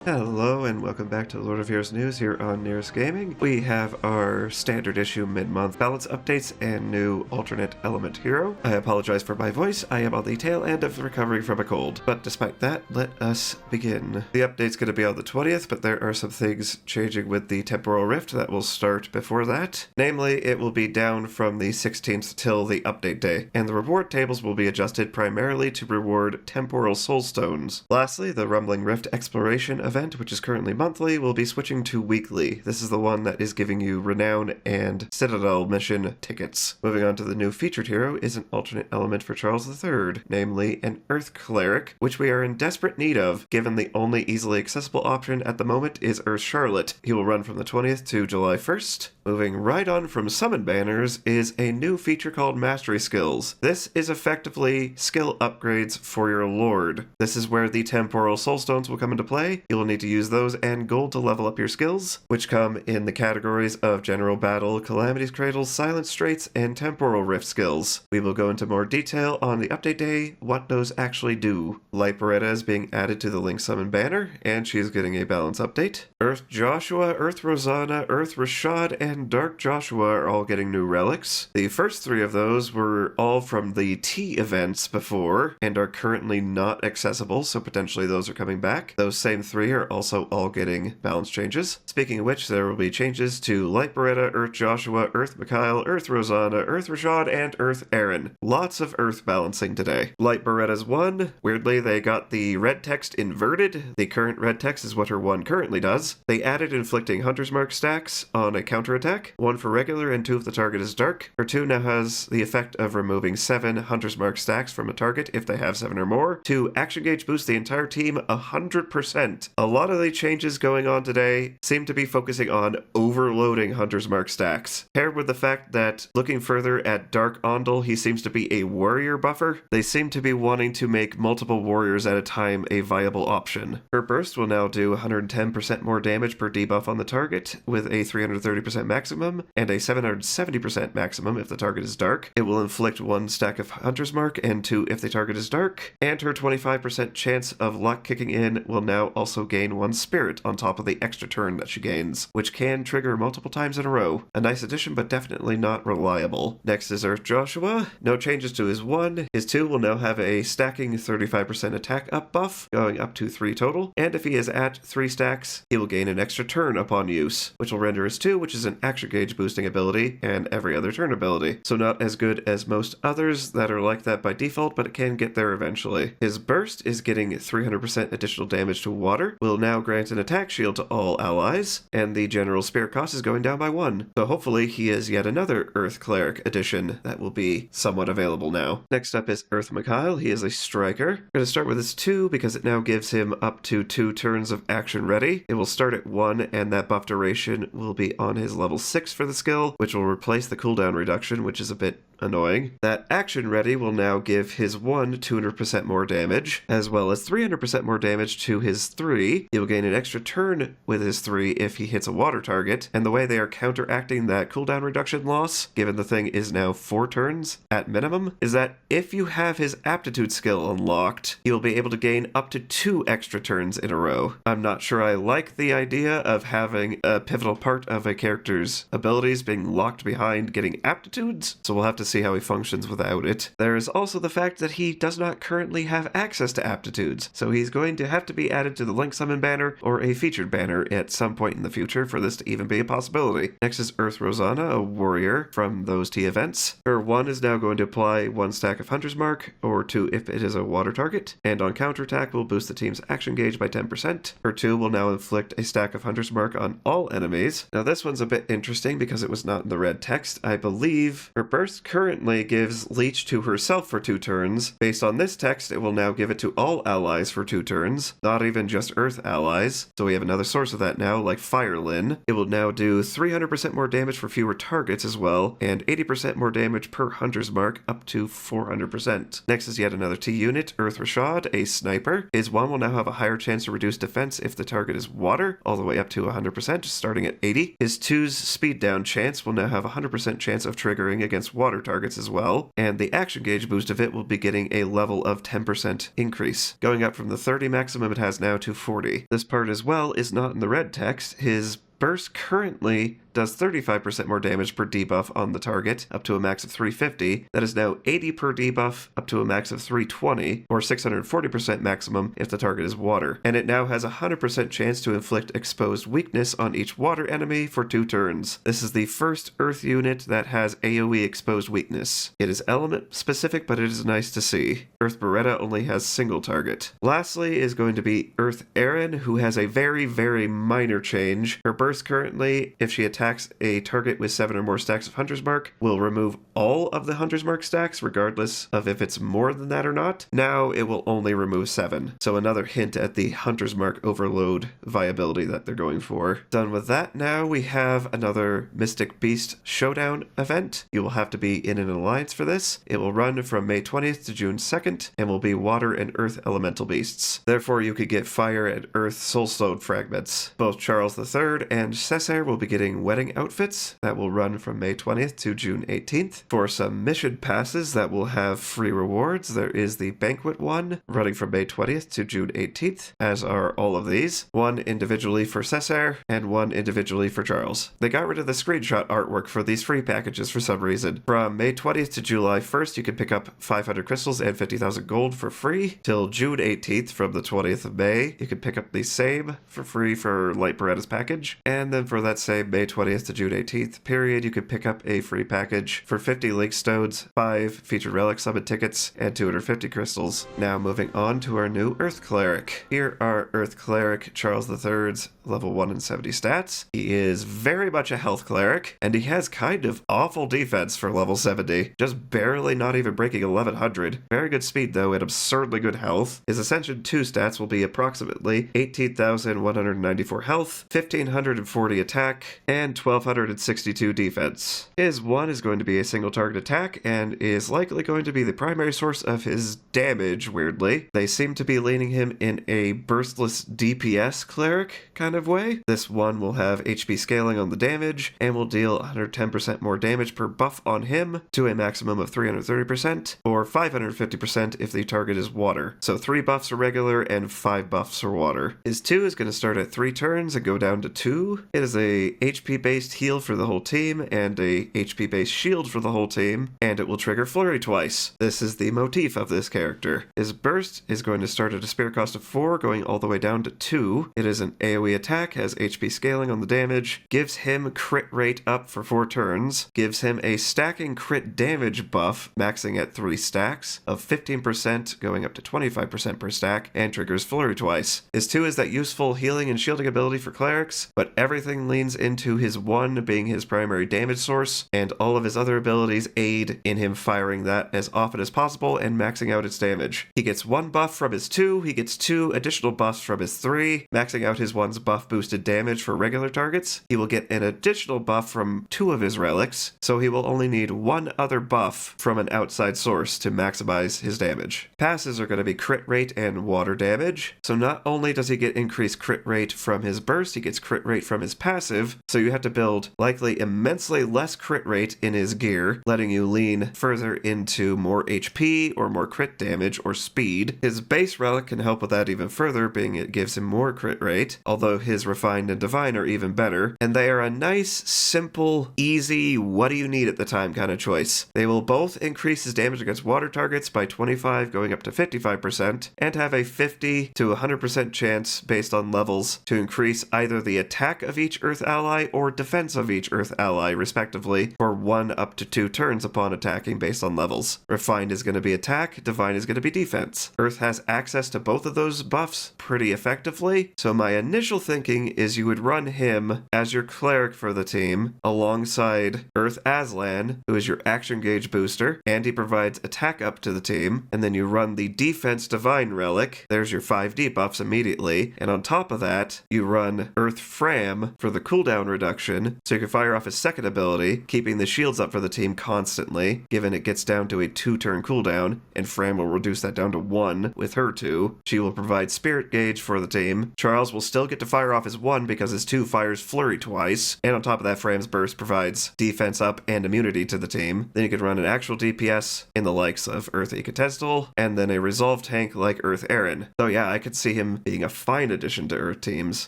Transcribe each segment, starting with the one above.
Hello and welcome back to Lord of Heroes News here on Nyris Gaming. We have our standard issue mid-month balance updates and new alternate element hero. I apologize for my voice, I am on the tail end of recovering from a cold. But despite that, let us begin. The update's going to be on the 20th, but there are some things changing with the temporal rift that will start before that. Namely, it will be down from the 16th till the update day, and the reward tables will be adjusted primarily to reward temporal soulstones. Lastly, the Rumbling Rift exploration event, which is currently monthly, will be switching to weekly. This is the one that is giving you Renown and Citadel mission tickets. Moving on to the new featured hero is an alternate element for Charles III, namely an Earth Cleric, which we are in desperate need of, given the only easily accessible option at the moment is Earth Charlotte. He will run from the 20th to July 1st. Moving right on from summon banners is a new feature called Mastery Skills. This is effectively skill upgrades for your Lord. This is where the temporal soulstones will come into play. You'll need to use those and gold to level up your skills, which come in the categories of General Battle, Calamity's Cradle, Silent Straits, and Temporal Rift skills. We will go into more detail on the update day what those actually do. Light Beretta is being added to the Link Summon banner, and she is getting a balance update. Earth Joshua, Earth Rosanna, Earth Rashad, and Dark Joshua are all getting new relics. The first three of those were all from the T events before, and are currently not accessible, so potentially those are coming back. Those same three are also all getting balance changes. Speaking of which, there will be changes to Light Beretta, Earth Joshua, Earth Mikhail, Earth Rosanna, Earth Rashad, and Earth Aaron. Lots of Earth balancing today. Light Beretta's 1. Weirdly, they got the red text inverted. The current red text is what her 1 currently does. They added inflicting Hunter's Mark stacks on a counterattack, 1 for regular and 2 if the target is dark. Her 2 now has the effect of removing 7 Hunter's Mark stacks from a target if they have 7 or more. 2 action gauge boosts the entire team 100%. A lot of the changes going on today seem to be focusing on overloading Hunter's Mark stacks. Paired with the fact that looking further at Dark Ondel, he seems to be a warrior buffer, they seem to be wanting to make multiple warriors at a time a viable option. Her burst will now do 110% more damage per debuff on the target, with a 330% maximum, and a 770% maximum if the target is dark. It will inflict 1 stack of Hunter's Mark and 2 if the target is dark, and her 25% chance of luck kicking in will now also gain 1 spirit on top of the extra turn that she gains, which can trigger multiple times in a row. A nice addition, but definitely not reliable. Next is Earth Joshua. No changes to his 1. His 2 will now have a stacking 35% attack up buff, going up to 3 total, and if he is at 3 stacks, he will gain an extra turn upon use, which will render his 2, which is an action gauge boosting ability, and every other turn ability. So not as good as most others that are like that by default, but it can get there eventually. His burst is getting 300% additional damage to water, will now grant an attack shield to all allies, and the general spirit cost is going down by 1. So hopefully he is yet another Earth Cleric addition that will be somewhat available now. Next up is Earth Mikhail. He is a striker. I'm going to start with his 2 because it now gives him up to 2 turns of action ready. It will start at 1, and that buff duration will be on his level 6 for the skill, which will replace the cooldown reduction, which is a bit annoying. That action ready will now give his 1 200% more damage, as well as 300% more damage to his 3. He will gain an extra turn with his 3 if he hits a water target, and the way they are counteracting that cooldown reduction loss, given the thing is now 4 turns at minimum, is that if you have his aptitude skill unlocked, he will be able to gain up to 2 extra turns in a row. I'm not sure I like the idea of having a pivotal part of a character's abilities being locked behind getting aptitudes, so we'll have to see how he functions without it. There is also the fact that he does not currently have access to aptitudes, so he's going to have to be added to the Link Summon banner or a featured banner at some point in the future for this to even be a possibility. Next is Earth Rosanna, a warrior from those T events. Her 1 is now going to apply 1 stack of Hunter's Mark, or 2 if it is a water target, and on counterattack will boost the team's action gauge by 10%. Her 2 will now inflict a stack of Hunter's Mark on all enemies. Now this one's a bit interesting because it was not in the red text. I believe her burst currently gives Leech to herself for 2 turns. Based on this text, it will now give it to all allies for 2 turns, not even just Earth allies. So we have another source of that now, like Firelin. It will now do 300% more damage for fewer targets as well, and 80% more damage per Hunter's Mark, up to 400%. Next is yet another T unit, Earth Rashad, a sniper. His 1 will now have a higher chance to reduce defense if the target is water, all the way up to 100%, starting at 80. His 2's speed down chance will now have a 100% chance of triggering against water targets as well, and the action gauge boost of it will be getting a level of 10% increase, going up from the 30 maximum it has now to 40. This part as well is not in the red text. His burst currently does 35% more damage per debuff on the target, up to a max of 350. That is now 80 per debuff, up to a max of 320, or 640% maximum if the target is water. And it now has a 100% chance to inflict exposed weakness on each water enemy for 2 turns. This is the first Earth unit that has AoE exposed weakness. It is element specific, but it is nice to see. Earth Beretta only has single target. Lastly is going to be Earth Erin, who has a very, very minor change. Her burst currently, if she attacks a target with 7 or more stacks of Hunter's Mark, will remove all of the Hunter's Mark stacks, regardless of if it's more than that or not. Now it will only remove 7. So another hint at the Hunter's Mark overload viability that they're going for. Done with that, now we have another Mystic Beast Showdown event. You will have to be in an alliance for this. It will run from May 20th to June 2nd, and will be water and earth elemental beasts. Therefore, you could get fire and earth soulstone fragments. Both Charles III and Cessair will be getting wedding outfits that will run from May 20th to June 18th. For some mission passes that will have free rewards, there is the banquet one running from May 20th to June 18th, as are all of these. One individually for Cessair and one individually for Charles. They got rid of the screenshot artwork for these free packages for some reason. From May 20th to July 1st, you can pick up 500 crystals and 50,000 gold for free. Till June 18th, from the 20th of May, you can pick up the same for free for Light Beretta's package. And then for that same May 20th to June 18th period, you could pick up a free package for 50 link stones, 5 featured relic summon tickets, and 250 crystals. Now moving on to our new Earth Cleric. Here are Earth Cleric Charles III's level 1 and 70 stats. He is very much a health cleric, and he has kind of awful defense for level 70. Just barely not even breaking 1100. Very good speed though, and absurdly good health. His Ascension 2 stats will be approximately 18,194 health, 1,540 attack, and 1,262 defense. His 1 is going to be a single target attack, and is likely going to be the primary source of his damage, weirdly. They seem to be leaning him in a burstless DPS cleric kind of way. This 1 will have HP scaling on the damage, and will deal 110% more damage per buff on him, to a maximum of 330%, or 550% if the target is water. So 3 buffs are regular, and 5 buffs are water. His 2 is going to start at 3 turns and go down to 2. It is a HP based heal for the whole team, and a HP based shield for the whole team, and it will trigger flurry twice. This is the motif of this character. His burst is going to start at a spear cost of 4, going all the way down to 2. It is an AoE attack, has HP scaling on the damage, gives him crit rate up for 4 turns, gives him a stacking crit damage buff, maxing at 3 stacks, of 15% going up to 25% per stack, and triggers flurry twice. His 2 is that useful healing and shielding ability for clerics, but everything leans into his 1 being his primary damage source, and all of his other abilities aid in him firing that as often as possible and maxing out its damage. He gets 1 buff from his 2, he gets 2 additional buffs from his 3, maxing out his 1's buff boosted damage for regular targets. He will get an additional buff from 2 of his relics, so he will only need 1 other buff from an outside source to maximize his damage. Passes are going to be crit rate and water damage, so not only does he get increased crit rate from his burst, he gets crit rate from his passive, so you have to build likely immensely less crit rate in his gear, letting you lean further into more HP or more crit damage or speed. His base relic can help with that even further, being it gives him more crit rate, although his refined and divine are even better, and they are a nice, simple, easy, what do you need at the time kind of choice. They will both increase his damage against water targets by 25 going up to 55%, and have a 50 to 100% chance based on levels to increase either the attack of each Earth ally or defense of each Earth ally, respectively, for 1 up to 2 turns upon attacking based on levels. Refined is going to be attack, divine is going to be defense. Earth has access to both of those buffs pretty effectively, so my initial thinking is you would run him as your cleric for the team, alongside Earth Aslan, who is your action gauge booster, and he provides attack up to the team, and then you run the defense divine relic, there's your 5 debuffs immediately, and on top of that, you run Earth Fram for the cooldown reduction, reduction, so you can fire off his second ability, keeping the shields up for the team constantly, given it gets down to a 2-turn cooldown, and Fran will reduce that down to 1 with her 2. She will provide Spirit Gauge for the team. Charles will still get to fire off his 1 because his 2 fires Flurry twice, and on top of that, Fran's Burst provides defense up and immunity to the team. Then you could run an actual DPS in the likes of Earth Ecotestal, and then a Resolve tank like Earth Aaron. So yeah, I could see him being a fine addition to Earth teams,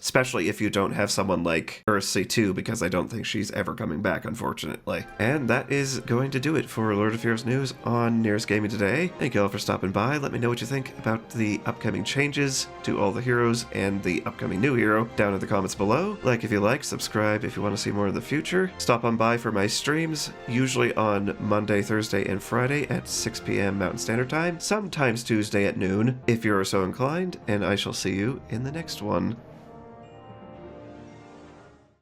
especially if you don't have someone like Earth C2, because I don't think she's ever coming back, unfortunately. And that is going to do it for Lord of Heroes news on Nyris Gaming today. Thank you all for stopping by. Let me know what you think about the upcoming changes to all the heroes and the upcoming new hero down in the comments below. Like if you like, subscribe if you want to see more in the future. Stop on by for my streams, usually on Monday, Thursday, and Friday at 6 p.m. Mountain Standard Time, sometimes Tuesday at noon, if you're so inclined, and I shall see you in the next one.